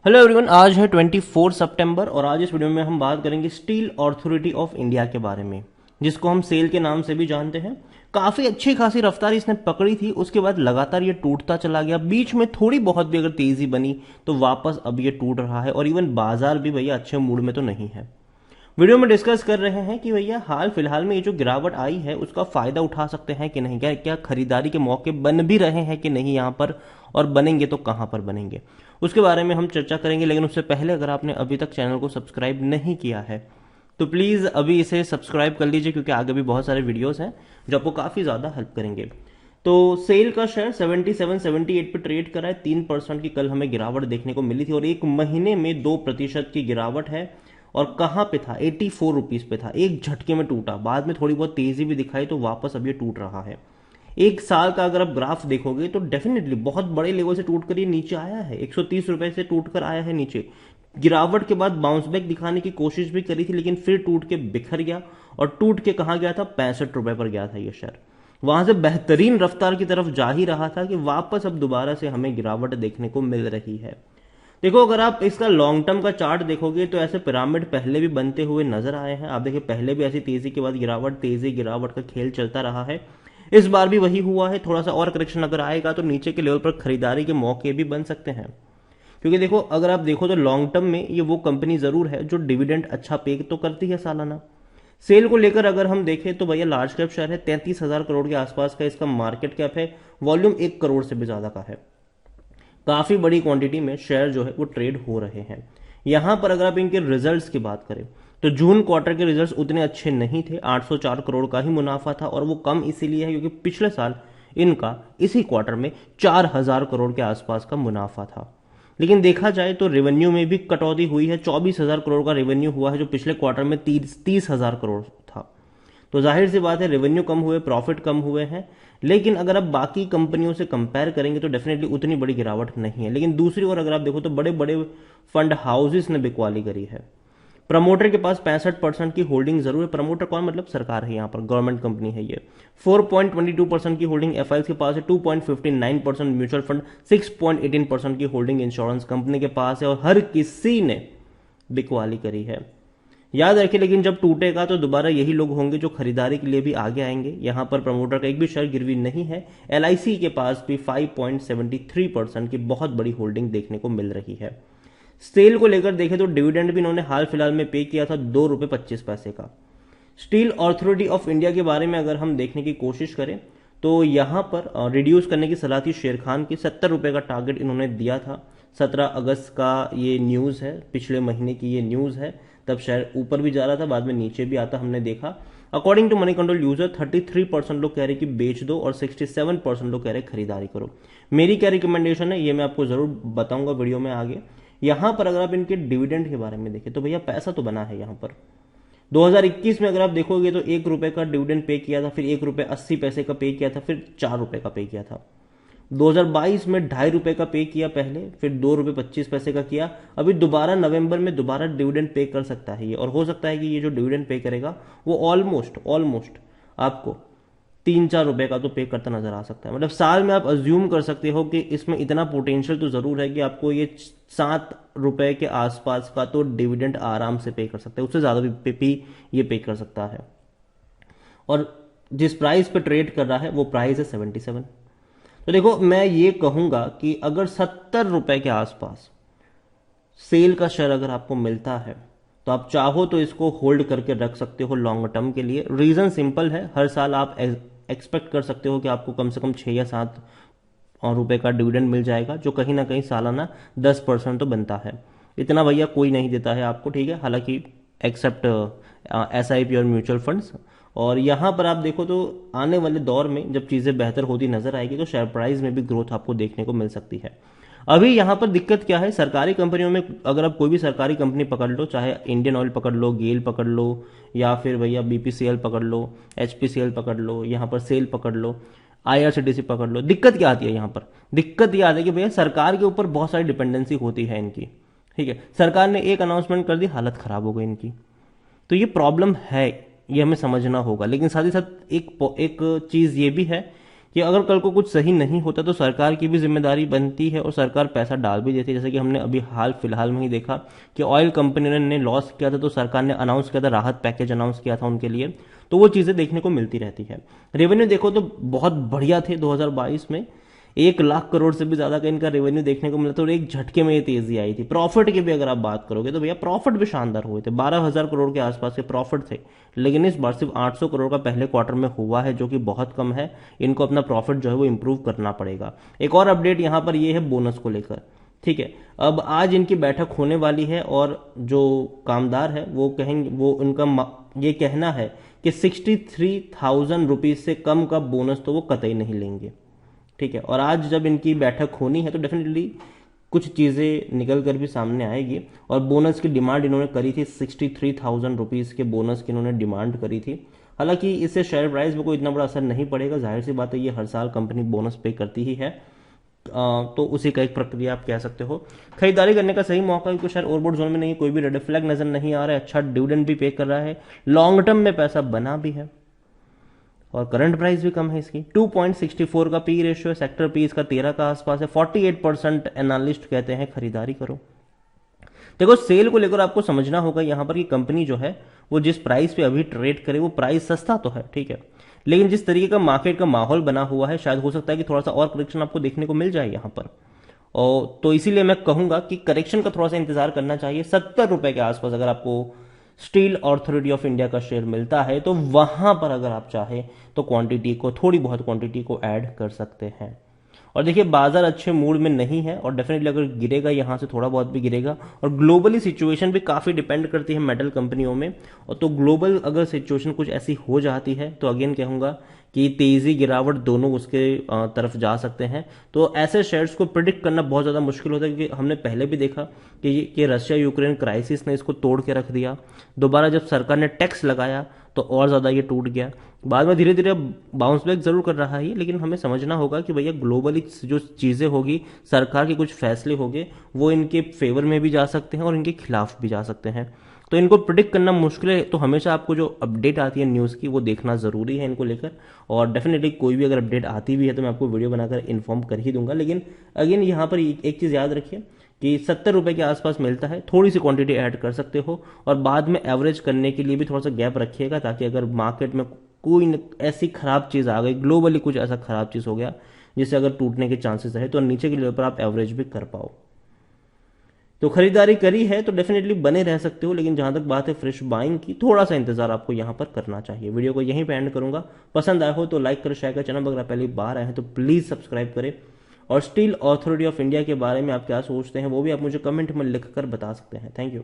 Hello everyone, आज है 24 सितंबर और आज इस वीडियो में हम बात करेंगे स्टील अथॉरिटी ऑफ इंडिया के बारे में, जिसको हम सेल के नाम से भी जानते हैं। काफ़ी अच्छी खासी रफ्तार इसने पकड़ी थी, उसके बाद लगातार ये टूटता चला गया। बीच में थोड़ी बहुत भी अगर तेज़ी बनी तो वापस अब ये टूट रहा है और इवन बाजार भी भैया अच्छे मूड में तो नहीं है। वीडियो में डिस्कस कर रहे हैं कि भैया हाल फिलहाल में ये जो गिरावट आई है उसका फायदा उठा सकते हैं कि नहीं, क्या क्या खरीदारी के मौके बन भी रहे हैं कि नहीं यहाँ पर, और बनेंगे तो कहाँ पर बनेंगे, उसके बारे में हम चर्चा करेंगे। लेकिन उससे पहले अगर आपने अभी तक चैनल को सब्सक्राइब नहीं किया है तो प्लीज़ अभी इसे सब्सक्राइब कर लीजिए, क्योंकि आगे भी बहुत सारे वीडियोस हैं जो आपको काफ़ी ज़्यादा हेल्प करेंगे। तो सेल का शेयर 77-78 पे ट्रेड करा है। 3% की कल हमें गिरावट देखने को मिली थी और एक महीने में 2% की गिरावट है। और कहाँ पे था, 84 रुपीज़ पे था, एक झटके में टूटा। बाद में थोड़ी बहुत तेज़ी भी दिखाई तो वापस अब ये टूट रहा है। एक साल का अगर आप ग्राफ देखोगे तो डेफिनेटली बहुत बड़े लेवल से टूट कर ये नीचे आया है। 130 रुपए से टूट कर आया है नीचे। गिरावट के बाद बाउंस बैक दिखाने की कोशिश भी करी थी, लेकिन फिर टूट के बिखर गया। और टूट के कहाँ गया था, 65 रुपए पर गया था ये शेयर। वहां से बेहतरीन रफ्तार की तरफ जा ही रहा था कि वापस अब दोबारा से हमें गिरावट देखने को मिल रही है। देखो, अगर आप इसका लॉन्ग टर्म का चार्ट देखोगे तो ऐसे पिरामिड पहले भी बनते हुए नजर आए हैं। आप देखिए, पहले भी ऐसी तेजी के बाद गिरावट, तेजी गिरावट का खेल चलता रहा है। इस बार भी वही हुआ है। थोड़ा सा और करेक्शन अगर आएगा तो नीचे के लेवल पर खरीदारी के मौके भी बन सकते हैं। क्योंकि देखो, अगर आप देखो तो लॉन्ग टर्म में ये वो कंपनी जरूर है जो डिविडेंड अच्छा पे तो करती है सालाना। सेल को लेकर अगर हम देखें तो भैया लार्ज कैप शेयर है, 33,000 करोड़ के आसपास का इसका मार्केट कैप है। वॉल्यूम 1 करोड़ से भी ज्यादा का है। काफी बड़ी क्वांटिटी में शेयर जो है वो ट्रेड हो रहे हैं। यहां पर अगर आप इनके रिजल्ट्स की बात करें तो जून क्वार्टर के रिजल्ट्स उतने अच्छे नहीं थे। 804 करोड़ का ही मुनाफा था और वो कम इसीलिए है क्योंकि पिछले साल इनका इसी क्वार्टर में 4,000 करोड़ के आसपास का मुनाफा था। लेकिन देखा जाए तो रेवेन्यू में भी कटौती हुई है। 24,000 करोड़ का रेवेन्यू हुआ है, जो पिछले क्वार्टर में 30,000 करोड़ था। तो जाहिर सी बात है, रेवेन्यू कम हुए, प्रॉफिट कम हुए हैं। लेकिन अगर आप बाकी कंपनियों से कंपेयर करेंगे तो डेफिनेटली उतनी बड़ी गिरावट नहीं है। लेकिन दूसरी ओर अगर आप देखो तो बड़े बड़े फंड हाउसेस ने बिकवाली करी है। प्रमोटर के पास 65% की होल्डिंग जरूर है। प्रमोटर कौन, मतलब सरकार है, यहाँ पर गवर्नमेंट कंपनी है ये। 4.22% की होल्डिंग एफआईएस के पास है। 2.59% म्यूचुअल फंड, 6.18% की होल्डिंग इंश्योरेंस कंपनी के पास है। और हर किसी ने बिकवाली करी है। याद रखिए, लेकिन जब टूटेगा तो दोबारा यही लोग होंगे जो खरीदारी के लिए भी आगे आएंगे। यहां पर प्रमोटर का एक भी शेयर गिरवी नहीं है। एलआईसी के पास भी 5.73% की बहुत बड़ी होल्डिंग देखने को मिल रही है। सेल को लेकर देखें तो डिविडेंड भी इन्होंने हाल फिलहाल में पे किया था, 2 रुपये 25 पैसे का। स्टील अथॉरिटी ऑफ इंडिया के बारे में अगर हम देखने की कोशिश करें तो यहां पर रिड्यूस करने की सलाह थी शेर खान की। 70 रुपए का टारगेट इन्होंने दिया था। 17 अगस्त का ये न्यूज़ है, पिछले महीने की ये न्यूज़ है। तब शेयर ऊपर भी जा रहा था, बाद में नीचे भी आता हमने देखा। According to money control user 33% लोग कह रहे कि बेच दो और 67% लोग कह रहे खरीदारी करो। मेरी क्या रिकमेंडेशन है ये मैं आपको जरूर बताऊंगा वीडियो में आगे। यहां पर अगर आप इनके डिविडेंड के बारे में देखें तो भैया पैसा तो बना है यहां पर। 2021 में अगर आप देखोगे तो 1 रुपए का डिविडेंड पे किया था, फिर 1 रुपये 80 पैसे का पे किया था, फिर 4 रुपए का पे किया था। 2022 में 2.5 रुपए का पे किया पहले, फिर 2 रुपये 25 पैसे का किया। अभी दोबारा नवंबर में दोबारा डिविडेंड पे कर सकता है ये, और हो सकता है कि ये जो डिविडेंड पे करेगा वो ऑलमोस्ट आपको 3-4 रुपए का तो पे करता नजर आ सकता है। मतलब साल में आप अज्यूम कर सकते हो कि इसमें इतना पोटेंशियल तो जरूर है कि आपको ये 7 रुपए के आसपास का तो डिविडेंड आराम से पे कर सकता है। उससे ज्यादा भी ये पे कर सकता है। और जिस प्राइस पे ट्रेड कर रहा है वो प्राइस है 77। तो देखो, मैं ये कहूंगा कि अगर 70 रुपए के आसपास सेल का शेयर अगर आपको मिलता है तो आप चाहो तो इसको होल्ड करके रख सकते हो लॉन्ग टर्म के लिए। रीजन सिंपल है, हर साल आप एक्सपेक्ट कर सकते हो कि आपको कम से कम 6 या 7 रुपए का डिविडेंड मिल जाएगा, जो कहीं ना कहीं सालाना 10% तो बनता है। इतना भैया कोई नहीं देता है आपको, ठीक है, हालांकि एक्सेप्ट एसआईपी और म्यूचुअल फंड्स। और यहां पर आप देखो तो आने वाले दौर में जब चीजें बेहतर होती नजर आएगी तो शेयर प्राइस में भी ग्रोथ आपको देखने को मिल सकती है। अभी यहां पर दिक्कत क्या है, सरकारी कंपनियों में अगर आप कोई भी सरकारी कंपनी पकड़ लो, चाहे इंडियन ऑयल पकड़ लो, गेल पकड़ लो, या फिर भैया बीपीसीएल पकड़ लो, एचपीसीएल पकड़ लो, यहां पर सेल पकड़ लो, आईआरसीटीसी पकड़ लो, दिक्कत क्या आती है यहां पर? दिक्कत यह आती है कि भैया सरकार के ऊपर बहुत सारी डिपेंडेंसी होती है इनकी। ठीक है, सरकार ने एक अनाउंसमेंट कर दी, हालत खराब हो गई इनकी। तो ये प्रॉब्लम है, ये हमें समझना होगा। लेकिन साथ ही साथ एक चीज ये भी है कि अगर कल को कुछ सही नहीं होता तो सरकार की भी जिम्मेदारी बनती है और सरकार पैसा डाल भी देती है। जैसे कि हमने अभी हाल फिलहाल में ही देखा कि ऑयल कंपनी ने लॉस किया था तो सरकार ने अनाउंस किया था, राहत पैकेज अनाउंस किया था उनके लिए। तो वो चीज़ें देखने को मिलती रहती है। रेवेन्यू देखो तो बहुत बढ़िया थे 2022 में, 1 लाख करोड़ से भी ज्यादा का इनका रेवेन्यू देखने को मिला था और एक झटके में ये तेजी आई थी। प्रॉफिट की भी अगर आप बात करोगे तो भैया प्रॉफिट भी शानदार हुए थे, 12,000 करोड़ के आसपास के प्रॉफिट थे। लेकिन इस बार सिर्फ 800 करोड़ का पहले क्वार्टर में हुआ है, जो कि बहुत कम है। इनको अपना प्रॉफिट जो है वो इंप्रूव करना पड़ेगा। एक और अपडेट यहाँ पर ये है बोनस को लेकर, ठीक है। अब आज इनकी बैठक होने वाली है और जो कामदार है वो कहेंगे, वो उनका ये कहना है कि 63,000 रुपीज से कम का बोनस तो वो कतई नहीं लेंगे, ठीक है। और आज जब इनकी बैठक होनी है तो डेफिनेटली कुछ चीज़ें निकल कर भी सामने आएगी। और बोनस की डिमांड इन्होंने करी थी, 63,000 रुपीज़ के बोनस की इन्होंने डिमांड करी थी। हालांकि इससे शेयर प्राइस में कोई इतना बड़ा असर नहीं पड़ेगा, जाहिर सी बात है, ये हर साल कंपनी बोनस पे करती ही है। तो उसी का एक प्रक्रिया आप कह सकते हो। खरीदारी करने का सही मौका, क्योंकि शेयर ओवरबॉट जोन में नहीं, कोई भी रेड फ्लैग नजर नहीं आ रहा है, अच्छा डिविडेंड भी पे कर रहा है, लॉन्ग टर्म में पैसा बना भी है और करंट प्राइस भी कम है इसकी। 2.64 का पी रेशियो है, सेक्टर पी इसका 13 का आसपास है। 48% एनालिस्ट कहते हैं खरीदारी करो। देखो सेल को लेकर आपको समझना होगा यहां पर कि कंपनी जो है वो जिस प्राइस पे अभी ट्रेड करे वो प्राइस सस्ता तो है, ठीक है, लेकिन जिस तरीके का मार्केट का माहौल बना हुआ है शायद हो सकता है कि थोड़ा सा और करेक्शन आपको देखने को मिल जाए यहां पर। और तो इसीलिए मैं कहूंगा कि करेक्शन का थोड़ा सा इंतजार करना चाहिए। 70 रुपए के आसपास अगर आपको स्टील अथॉरिटी ऑफ इंडिया का शेयर मिलता है तो वहां पर अगर आप चाहे तो क्वांटिटी को, थोड़ी बहुत क्वांटिटी को ऐड कर सकते हैं। और देखिए बाजार अच्छे मूड में नहीं है और डेफिनेटली अगर गिरेगा यहां से थोड़ा बहुत भी गिरेगा। और ग्लोबली सिचुएशन भी काफी डिपेंड करती है मेटल कंपनियों में। और तो ग्लोबल अगर सिचुएशन कुछ ऐसी हो जाती है तो अगेन कहूंगा कि तेजी गिरावट दोनों उसके तरफ जा सकते हैं। तो ऐसे शेयर्स को प्रिडिक्ट करना बहुत ज्यादा मुश्किल होता है, क्योंकि हमने पहले भी देखा कि रशिया यूक्रेन क्राइसिस ने इसको तोड़ के रख दिया। दोबारा जब सरकार ने टैक्स लगाया तो और ज्यादा ये टूट गया। बाद में धीरे धीरे बाउंस बैक जरूर कर रहा है, लेकिन हमें समझना होगा कि भैया ग्लोबली जो चीजें होगी, सरकार के कुछ फैसले होंगे, वो इनके फेवर में भी जा सकते हैं और इनके खिलाफ भी जा सकते हैं। तो इनको प्रिडिक्ट करना मुश्किल है। तो हमेशा आपको जो अपडेट आती है न्यूज़ की वो देखना ज़रूरी है इनको लेकर। और डेफिनेटली कोई भी अगर अपडेट आती भी है तो मैं आपको वीडियो बनाकर इन्फॉर्म कर ही दूंगा। लेकिन अगेन यहाँ पर एक चीज़ याद रखिए कि 70 रुपए के आसपास मिलता है, थोड़ी सी क्वांटिटी ऐड कर सकते हो और बाद में एवरेज करने के लिए भी थोड़ा सा गैप रखिएगा, ताकि अगर मार्केट में कोई ऐसी खराब चीज़ आ गई, ग्लोबली कुछ ऐसा खराब चीज़ हो गया जिससे अगर टूटने के चांसेस है तो नीचे के लेवल पर आप एवरेज भी कर पाओ। तो खरीदारी करी है तो डेफिनेटली बने रह सकते हो, लेकिन जहां तक बात है फ्रेश बाइंग की, थोड़ा सा इंतजार आपको यहां पर करना चाहिए। वीडियो को यहीं पे एंड करूंगा। पसंद आया हो तो लाइक करो, शेयर करो, चैनल अगर पहली बार आए हैं तो प्लीज सब्सक्राइब करें। और स्टील अथॉरिटी ऑफ इंडिया के बारे में आप क्या सोचते हैं वो भी आप मुझे कमेंट में लिखकर बता सकते हैं। Thank you.